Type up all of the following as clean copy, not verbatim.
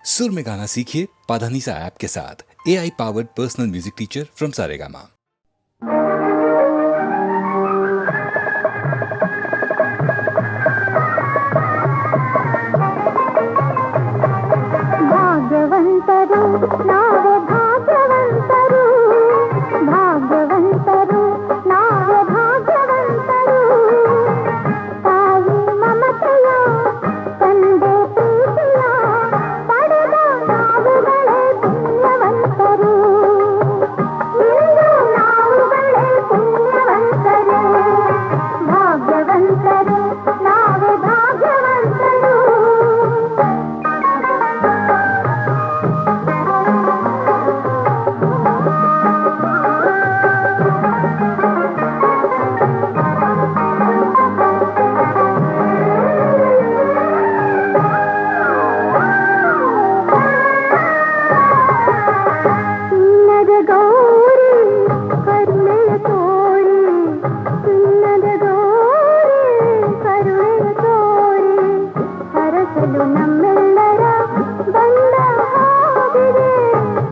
सुर में गाना सीखिए पाधानीसा ऐप के साथ। AI powered personal music teacher from Saregama. ಭಾಗ್ಯವಂತರು ನಾವೇ ಭಾಗ್ಯವಂತರು, ಭಾಗ್ಯವಂತರು ನಾವೇ ಭಾಗ್ಯವಂತರು. ತಾಯಿ ಮಮತೆಯ ತಂದೆ ಪ್ರೀತಿಯ ಪಡೆದ ನಾವುಗಳೇ ಪುಣ್ಯವಂತರು. ಇಂದು ನಾವುಗಳೇ ಪುಣ್ಯವಂತರು, ಭಾಗ್ಯವಂತರು ನಾವೇ ಭಾಗ್ಯವಂತರು.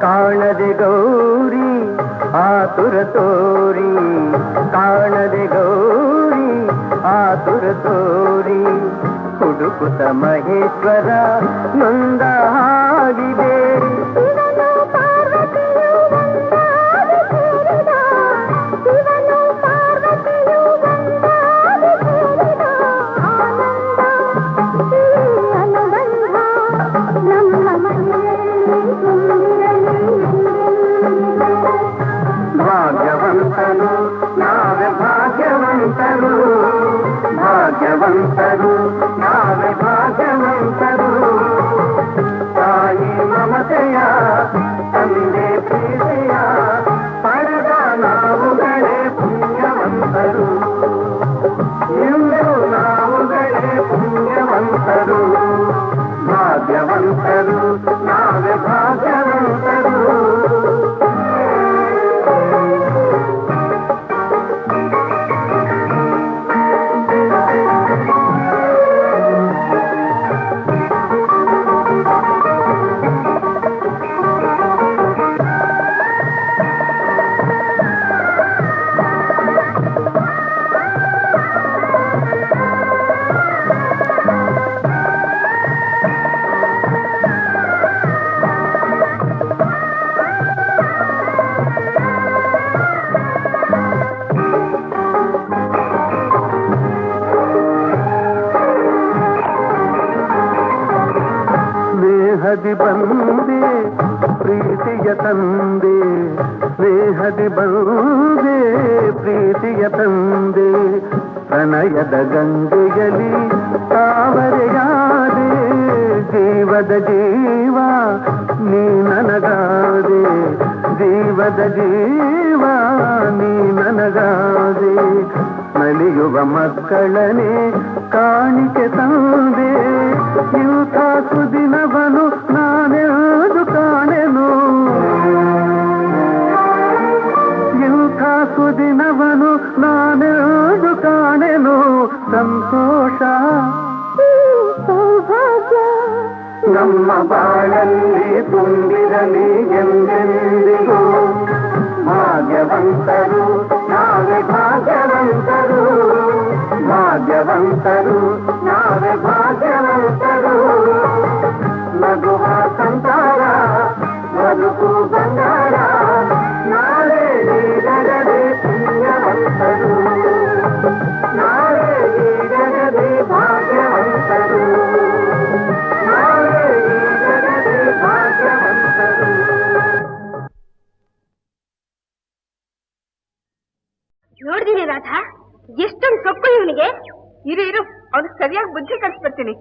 ಕಾಣದೆ ಗೌರಿ ಆತುರ ತೋರಿ, ಕಾಣದೆ ಗೌರಿ ಆತುರ ತೋರಿ, ಹುಡುಕುತ್ತ ಮಹೇಶ್ವರ ನೊಂದ ಹಾಗಿದೆ. ಭಾಗ್ಯವಂತರು ನಾವೇ ಭಾಗ್ಯವಂತರು, ಭಾಗ್ಯವಂತರು ನಾವೇ ಭಾಗ್ಯವಂತರು. ತಾಯಿ ಮಮತೆಯ ತಂದೆ ಪ್ರೀತಿಯ ಪಡೆದ ನಾವುಗಳೇ ಪುಣ್ಯವಂತರು. ಇಂದು ನಾವುಗಳೇ ಪುಣ್ಯವಂತರು, ಭಾಗ್ಯವಂತರು ನಾವೇ ಭಾಗ್ಯವಂತರು. ಸ್ನೇಹದಿ ಬಂದೆ ಪ್ರೀತಿಯ ತಂದೆ, ಸ್ನೇಹದಿ ಬಂದೆ ಪ್ರೀತಿಯ ತಂದೆ, ಪ್ರಣಯದ ಗಂಗೆಯಲ್ಲಿ ತಾವರೆಯಾದೆ, ಜೀವದ ಜೀವ ನೀ ನನಗಾದೆ, ಜೀವದ ಜೀವ ನೀ ನನಗಾದೆ. ನಲಿಯುವ ಮಕ್ಕಳನೆ ಕಾಣಿಕೆ ತಂದೆ, ಇಂಥ ಸುದಿನವನು ನಾನೆಂದು ಕಾಣೆನು, ಇಂಥ ಸುದಿನವನು ನಾನೆಂದು ಕಾಣೆನು. ಸಂತೋಷ ಸೌಭಾಗ್ಯ ನಮ್ಮ ಬಾಳಲ್ಲಿ ತುಂಬಿರಲಿ ಎಂದೆಂದಿಗೂ. ಭಾಗ್ಯವಂತರು ನಾವೇ ಭಾಗ್ಯವಂತರು, ಭಾಗ್ಯವಂತರು ನಾವೇ ಭಾಗ್ಯವಂತರು. ನಗುವ ಸಂಸಾರ ಬದುಕು ಬಂಗಾರ, ನಾವೇ ನೀಡಗದೆ ಪುಣ್ಯವಂತರು, ನಾವೇ ನೀಡಗದೆ ಭಾಗ್ಯವಂತರು, ನಾವೇ ನೀಡಗದೆ ಭಾಗ್ಯವಂತರು. ನೋಡಿದೀನಿ ರಾಧಾ, ಎಷ್ಟೊಂದು ಸೊಕ್ಕು ಇವನಿಗೆ. ಇರು ಇರು, ಅವನಿಗೆ ಸರಿಯಾಗಿ ಬುದ್ಧಿ ಕಲಿಸ್ಬಿಡ್ತೀನಿ.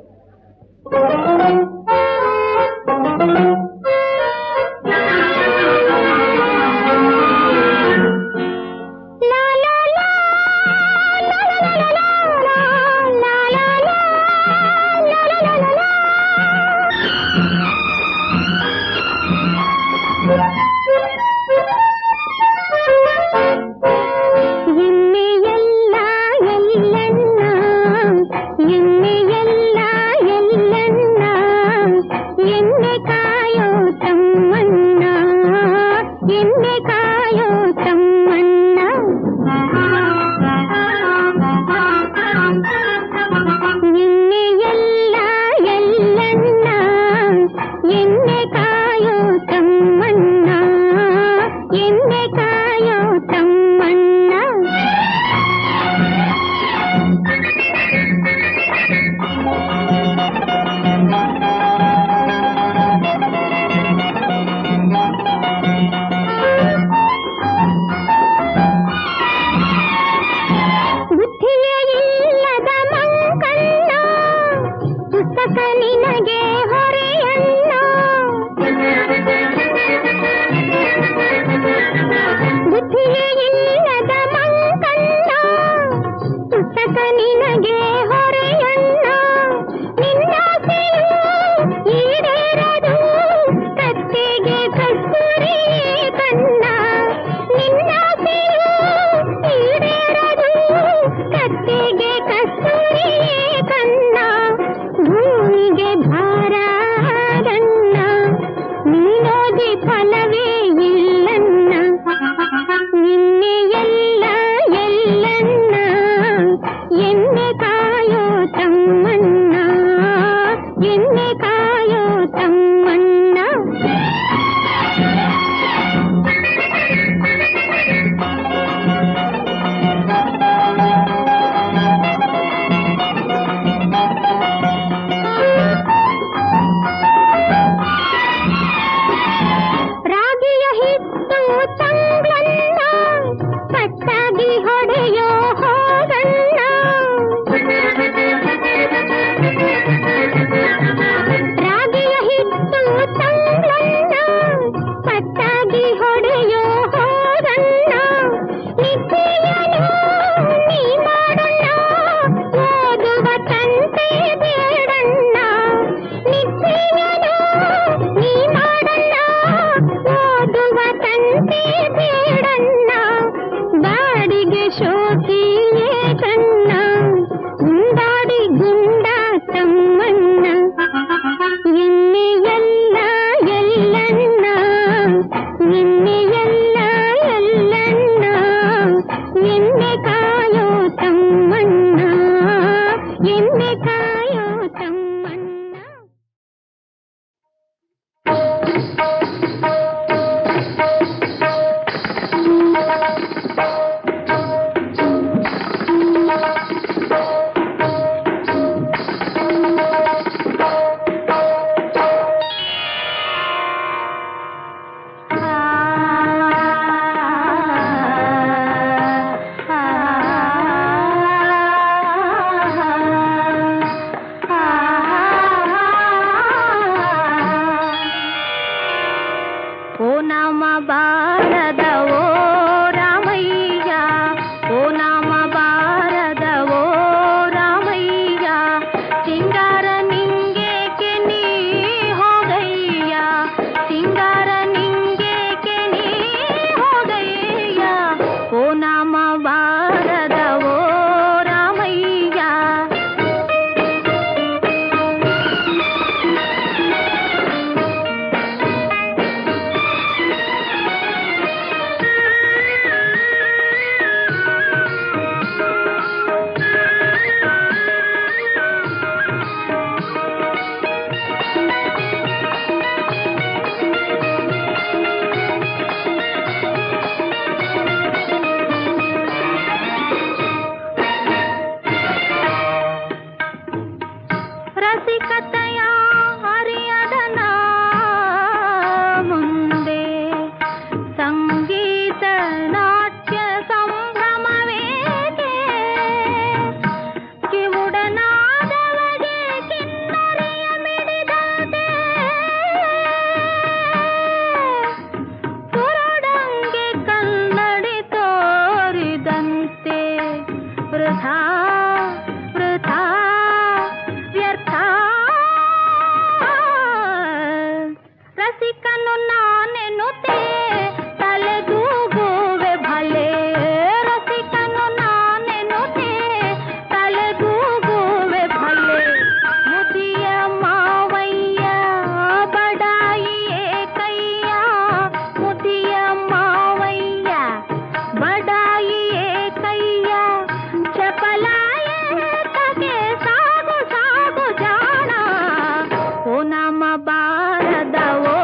ಬಾರದವೋ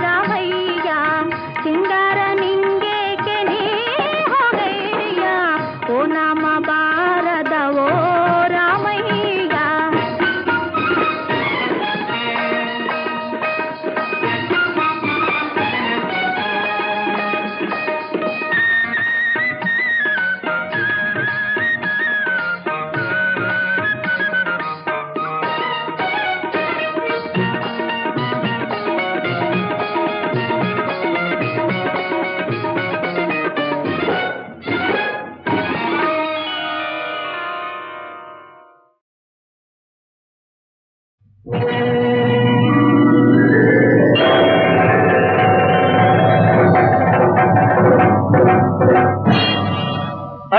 ರಾಮಯ್ಯ ಸಿಂಗಾರ ನಿಂಗೇಕೆ ನೀ ಹೋಗಯ್ಯ ಓ ನಾಮ ಬಾರದವೋ ರಾಮಯ್ಯ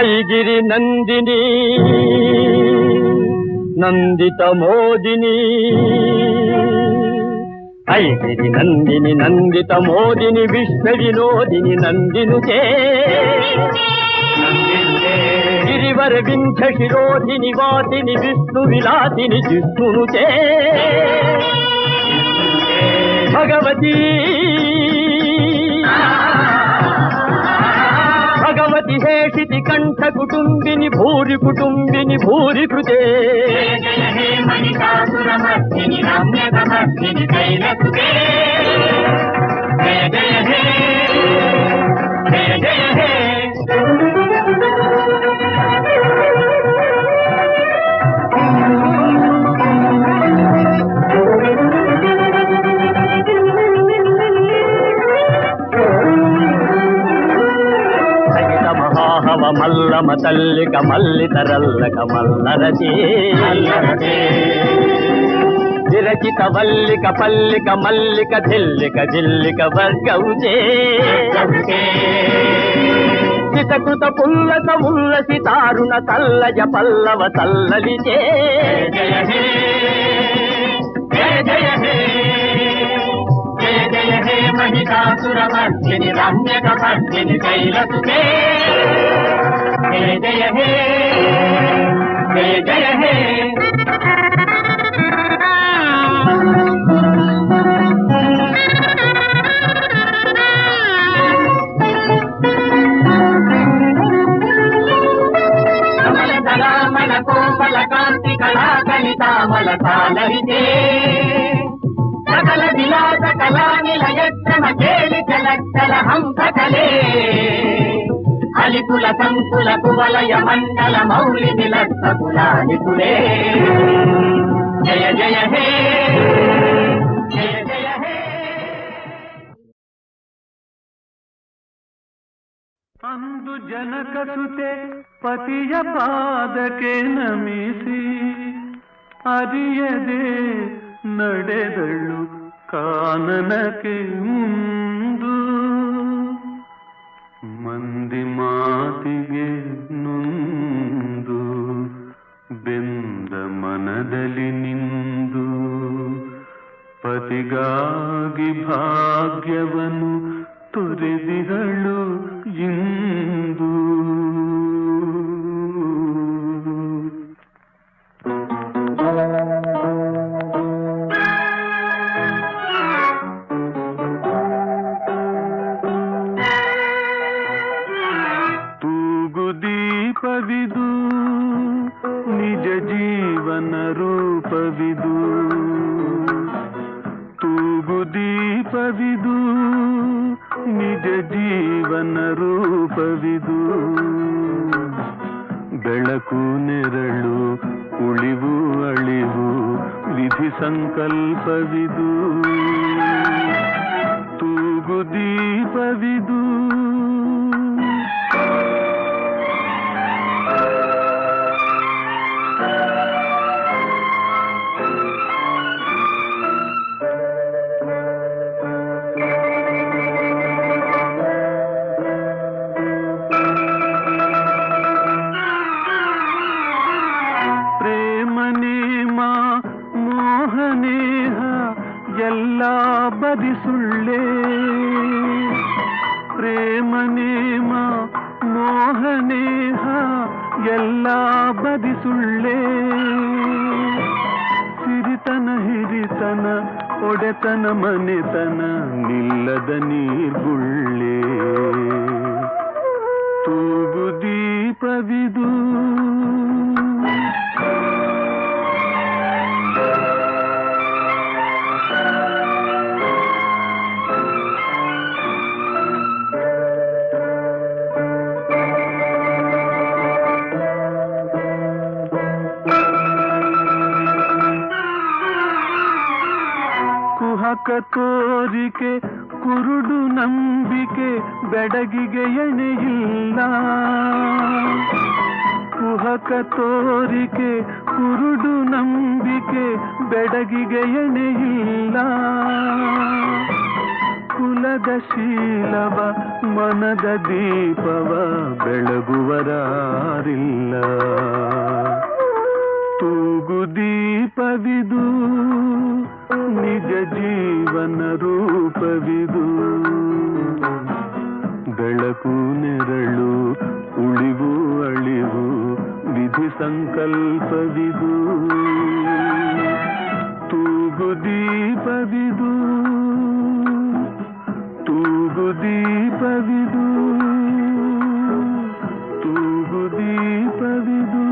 ಐಗಿರಿ ನಂದಿನಿ ನಂದಿತ ಮೋದಿನಿ ಐಗಿರಿ ನಂದಿನಿ ನಂದಿತ ಮೋದಿನಿ ವಿಶ್ವ ವಿನೋದಿನಿ ನಂದಿನುತೆ ಗಿರಿವರ ವಿಂಶ ಶಿರೋಧಿನಿ ವಾದಿನಿ ವಿಷ್ಣು ವಿಲಾಸಿನಿ ಜಿಷ್ಣುನುತೆ ಭಗವತಿ ಭಗವತಿ ಹೇಷಿತಿ ಕಂಠ ಕುಟುಂಬಿನಿ ಭೂರಿ ಕುಟುಂಬಿನಿ ಭೂರಿ ಕೃತೆ ಜಯ ಹೇ ಮಹಿಷಾಸುರಮರ್ದಿನಿ ರಮ್ಯಕಮರ್ದಿನಿ ಕೈಲಸುತೆ ಜಯ ಜಯ ಹೇ ಜಯ ಜಯ ಹೇ ಮಹಾಹವ ಮಲ್ಲಮ ತಲ್ಲಿಕ ಮಲ್ಲಿತರಲ್ಲಕ ಮಲ್ಲರತಿ ವಿರಚಿತ ವಲ್ಲಿಕ ಪಲ್ಲಿಕ ಮಲ್ಲಿಕ ಧಿಲ್ಲಿಕ ಜಿಲ್ಲಿಕ ವರ್ಗೌಜೇ ಚಿತಕೃತ ಪುಲ್ಲಸ ಉಲ್ಲಸಿ ತಾರುಣ ತಲ್ಲಜ ಪಲ್ಲವ ತಲ್ಲಲಿಜೇ ಜಯ ಹೇ ಜಯ ಜಯ ಹೇ ಜಯ ಜಯ ಹೇ ಮಹಿಷಾಸುರಮರ್ದಿನಿ ರಮ್ಯಕಮರ್ದಿನಿ ಕೈಲಸುತೆ ಜಯ ಜಯ ಹೇ ಜಯ ಜಯ ಹೇ ಕಮಲ ಧರಾಮಲ ಕೋಮಲ ಕಾಂತಿ ಕಲಾ ಕಲಿತಾಮಲ ಸಾಲರಿತೆ ಸಕಲ ವಿಲಾಸ ಕಲಾ ನಿಲಯಕ್ಷಮ ಕೇಳಿ ಚಲಕ್ಕಲ ಹಂಸ ಕಲೆ ಅಲಿಕುಲ ಸಂಕುಲ ಕುವಲಯ ಮಂಡಲ ಮೌಲಿ ವಿಲಸ ಕುಲಾಲಿಕುಲೇ ಜಯ ಜಯ ಹೇ ಜಯ ಜಯ ಹೇ ಅಂದು ಜನಕಸುತೆ ಪತಿಯ ಪಾದಕ್ಕೆ ನಮಿಸಿ ಅರಿಯದೆ ನಡೆದಳು ಕಾನನಕ್ಕೆ ಮುಂದು ಮಂದಿ ಮಾತಿಗೆ ನೊಂದು ಬೆಂದ ಮನದಲ್ಲಿ ನಿಂದು ಪತಿಗಾಗಿ ಭಾಗ್ಯವನ್ನು ತೊರೆದಿಗಳು ಇಂದು ತೂಗು ದೀಪವಿದು ನಿಜ ಜೀವನ ರೂಪವಿದು ತೂಗು ದೀಪವಿದು ನಿಜ ಜೀವನ ರೂಪವಿದು ಬೆಳಕು ನೆರಳು ಉಳಿವು ಅಳಿವು ವಿಧಿ ಸಂಕಲ್ಪವಿದು ತೂಗು ದೀಪವಿದು ಎಲ್ಲ ಬದಿ ಸುಳ್ಳೆ ಪ್ರೇಮ ನೇಮ ಮೋಹನೇಹ ಎಲ್ಲ ಬದಿ ಸುಳ್ಳೆ ಸಿರಿತನ ಹಿರಿತನ ಒಡೆತನ ಮನೆತನ ನಿಲ್ಲದ ನೀರ್ಗುಳ್ಳೆ ತೂಗು ದೀಪವಿದು ತೋರಿಕೆ ಕುರುಡು ನಂಬಿಕೆ ಬೆಡಗಿಗೆ ಎಣೆಯಿಲ್ಲ ಕುಹಕ ತೋರಿಕೆ ಕುರುಡು ನಂಬಿಕೆ ಬೆಡಗಿಗೆ ಎಣೆಯಿಲ್ಲ ಕುಲದ ಶೀಲವ ಮನದ ದೀಪವ ಬೆಳಗುವರಾರಿಲ್ಲ ತೂಗು ದೀಪವಿದು ನಿಜ ಜೀವನ ರೂಪವಿದು ಬೆಳಕು ನೆರಳು ಉಳಿವು ಅಳಿವು ವಿಧಿ ಸಂಕಲ್ಪವಿದು ತೂಗು ದೀಪವಿದು ತೂಗು ದೀಪವಿದು ತೂಗು ದೀಪವಿದು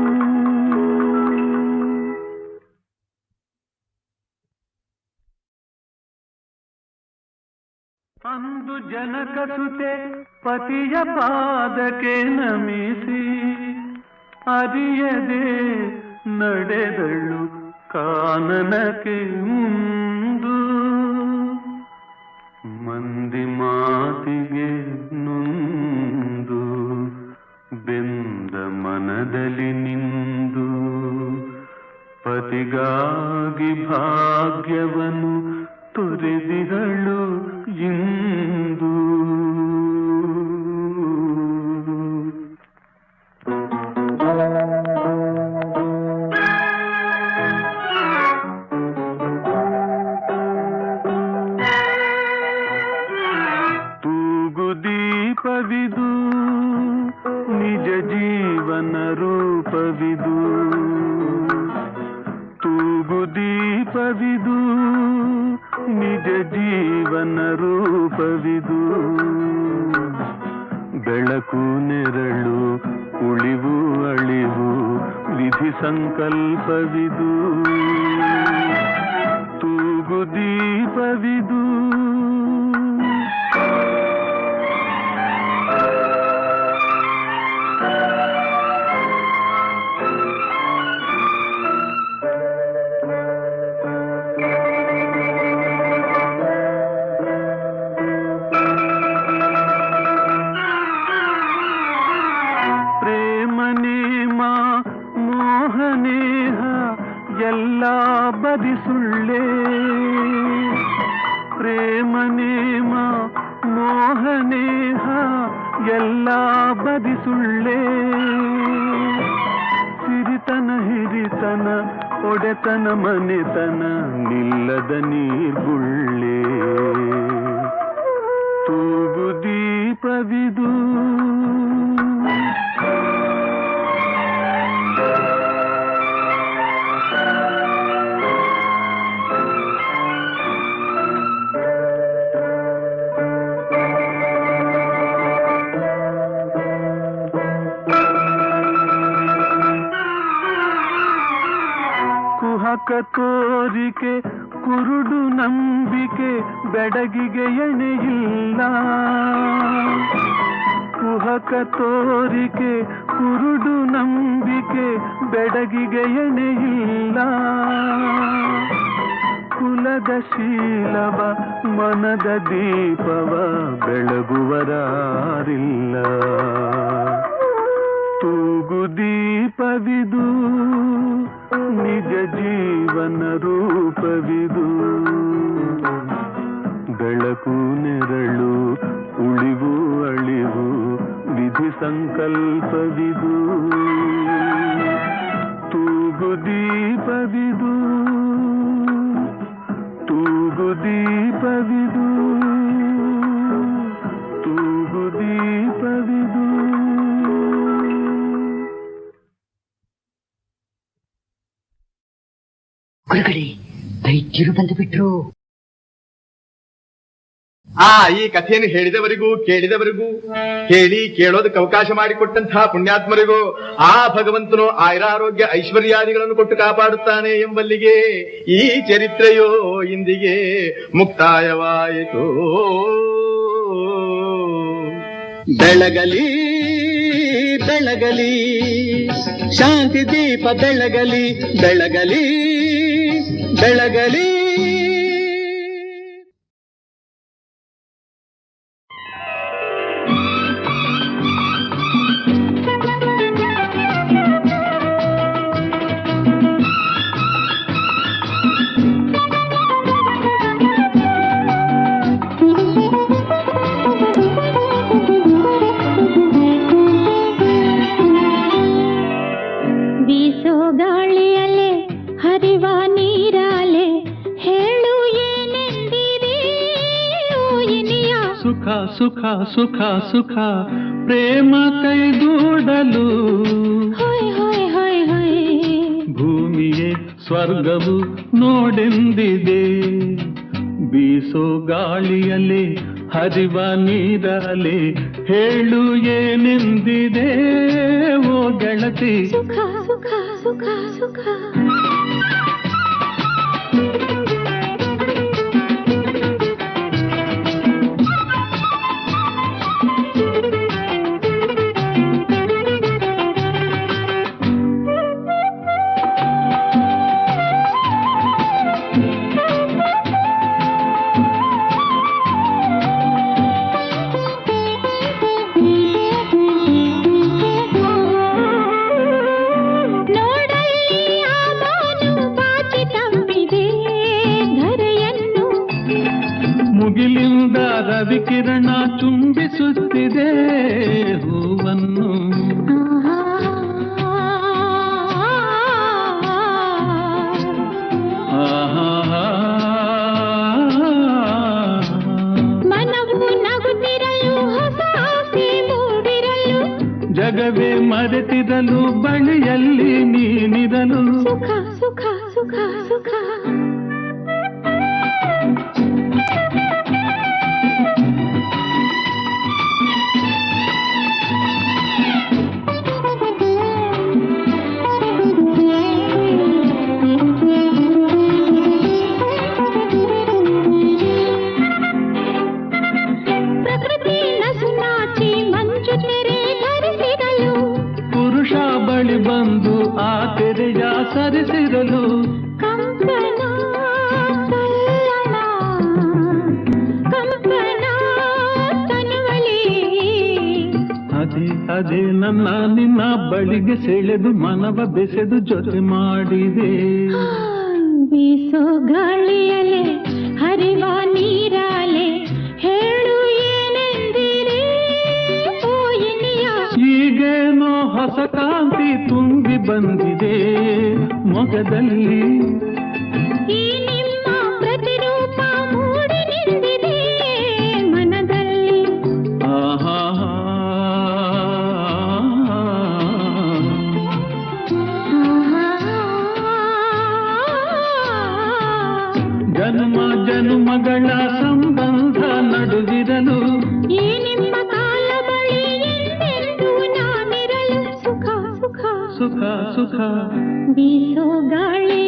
ಅಂದು ಜನಕ ಸುತೆ ಪತಿಯ ಪಾದಕ್ಕೆ ನಮಿಸಿ ಅರಿಯದೆ ನಡೆದಳು ಕಾನನಕ್ಕೆ ಮುಂದು ಮಂದಿ ಮಾತಿಗೆ ನೊಂದು ಬೆಂದ ಮನದಲ್ಲಿ ನಿಂದು ಪತಿಗಾಗಿ ಭಾಗ್ಯವನ್ನು ತೊರೆದಿರಳು ಇಂದು ತೂಗು ದೀಪವಿದು ನಿಜ ಜೀವನ ರೂಪವಿದು ತೂಗು ದೀಪವಿದು ನಿಜ ಜೀವನ ರೂಪವಿದು ಬೆಳಕು ನೆರಳು ಉಳಿವು ಅಳಿವು ವಿಧಿ ಸಂಕಲ್ಪವಿದು ತೂಗು ದೀಪವಿದು ಎಲ್ಲ ಬದಿ ಸುಳ್ಳೆ ಪ್ರೇಮ ನೇಮ ಮೋಹನೇಹ ಎಲ್ಲ ಬದಿ ಸುಳ್ಳೆ ಸಿರಿತನ ಹಿರಿತನ ಒಡೆತನ ಮನೆತನ ನಿಲ್ಲದ ನೀರ್ಗುಳ್ಳೆ ತೂಗು ದೀಪವಿದು ಕುಹಕ ತೋರಿಕೆ ಕುರುಡು ನಂಬಿಕೆ ಬೆಡಗಿಗೆ ಎಣೆಯಿಲ್ಲ ಕುಹಕ ತೋರಿಕೆ ಕುರುಡು ನಂಬಿಕೆ ಬೆಡಗಿಗೆ ಎಣೆಯಿಲ್ಲ ಕುಲದ ಶೀಲವ ಮನದ ದೀಪವ ಬೆಳಗುವರಾರಿಲ್ಲ ತೂಗು ದೀಪವಿದು ನಿಜ ಜೀವನ ರೂಪವಿದು ಬೆಳಕು ನೆರಳು ಉಳಿವು ಅಳಿವು ವಿಧಿ ಸಂಕಲ್ಪವಿದು ತೂಗು ದೀಪವಿದು ತೂಗು ದೀಪವಿದು ತೂಗು ದೀಪವಿದು ಗುರುಗಳೇ ವೈದ್ಯರು ಬಂದು ಬಿಟ್ರು. ಈ ಕಥೆಯನ್ನು ಹೇಳಿದವರಿಗೂ ಕೇಳಿದವರಿಗೂ ಕೇಳೋದಕ್ಕೆ ಅವಕಾಶ ಮಾಡಿಕೊಟ್ಟಂತಹ ಪುಣ್ಯಾತ್ಮರಿಗೂ ಆ ಭಗವಂತನು ಆಯುರಾರೋಗ್ಯ ಐಶ್ವರ್ಯಾದಿಗಳನ್ನು ಕೊಟ್ಟು ಕಾಪಾಡುತ್ತಾನೆ ಎಂಬಲ್ಲಿಗೆ ಈ ಚರಿತ್ರೆಯೋ ಇಂದಿಗೆ ಮುಕ್ತಾಯವಾಯಿತು. ಬೆಳಗಲಿ ಬೆಳಗಲಿ ಶಾಂತಿ ದೀಪ ಬೆಳಗಲಿ ಬೆಳಗಲಿ ಬೆಳಗಲಿ. ಬೀಸೋ ಗಾಳಿಯಲೆ ಹರಿವ ನೀರಾಲೆ ಹೇಳು ಏನೆಂದಿರಿ ಓ ಇನಿಯ. ಸುಖ ಸುಖ ಸುಖ ಸುಖ ಪ್ರೇಮ ಕೈಗೂಡಲು ಹೊಯ್ ಹೊಯ್ ಹೊಯ್ ಹೊಯ್. ಭೂಮಿಯೇ ಸ್ವರ್ಗವು ನೋಡೆಂದಿದೆ. ಬೀಸೋ ಗಾಳಿಯಲ್ಲಿ ಹರಿವ ನೀರಲೆ ಹೇಳು ಏನೆಂದಿದೆ ಓ ಗೆಳತಿ. ಸುಖ ಸುಖ ಸುಖ ಸುಖ. ಮುಗಿಲಿಂದ ರವಿಕಿರಣ ಚುಂಬಿಸುತ್ತಿದೆ ಹೂವನ್ನು. ಮನವು ನಗುತ್ತಿರಲು ಹೊಸ ಆಸೆ ಮೂಡಿರಲು ಜಗವೇ ಮರೆತಿರಲು ಬಳಿಯಲ್ಲಿ ನೀನಿರಲು. ಸುಖ ಸುಖ ಸುಖ ಸುಖ. ಪ್ರಕೃತಿ ನಸುನಾಚಿ ಮಂಜು ತೆರೆ ಧರಿಸಿರಲು ಪುರುಷ ಬಳಿ ಬಂದು ಆ ತೆರೆಯ ಸರಿಸಿರಲು. ಕಂಪನ ತಲ್ಲಣ ಕಂಪನ ತನುವಲಿ. ಅದೇ ಅದೇ ನನ್ನ ನಿನ್ನ ಬಳಿಗೆ ಸೆಳೆದು ಮನವ ಬೆಸೆದು ಜೊತೆ ಮಾಡಿದೆ. ಬೀಸೋ ಗಾಳಿಯಲೆ ಹರಿವ ನೀರಾಲೆ ಹೇಳು ಏನೆಂದಿರಿ ಓ ಇನಿಯ. ಈಗೇನೋ ಹೊಸ ಕಾಂತಿ ತುಂಬಿ ಬಂದಿದೆ ಮೊಗದಲ್ಲಿ. ಈ ನಿಮ್ಮ ಪ್ರತಿರೂಪ ಮೂಡಿ ನಿಂತಿದೆ ಮನದಲ್ಲಿ. ಆಹಾ ಜನ್ಮ ಜನ್ಮಗಳ ಸಂಬಂಧ ನಡುವಿರಲು. ಈ ನಿಮ್ಮ ಕಾಲ ಬಳಿ ಎಂದೆಂದೂ ನಾನಿರಲು. ಸುಖ ಸುಖ ಸುಖ ಸುಖ ಬೀಸೋ ಗಾಳಿ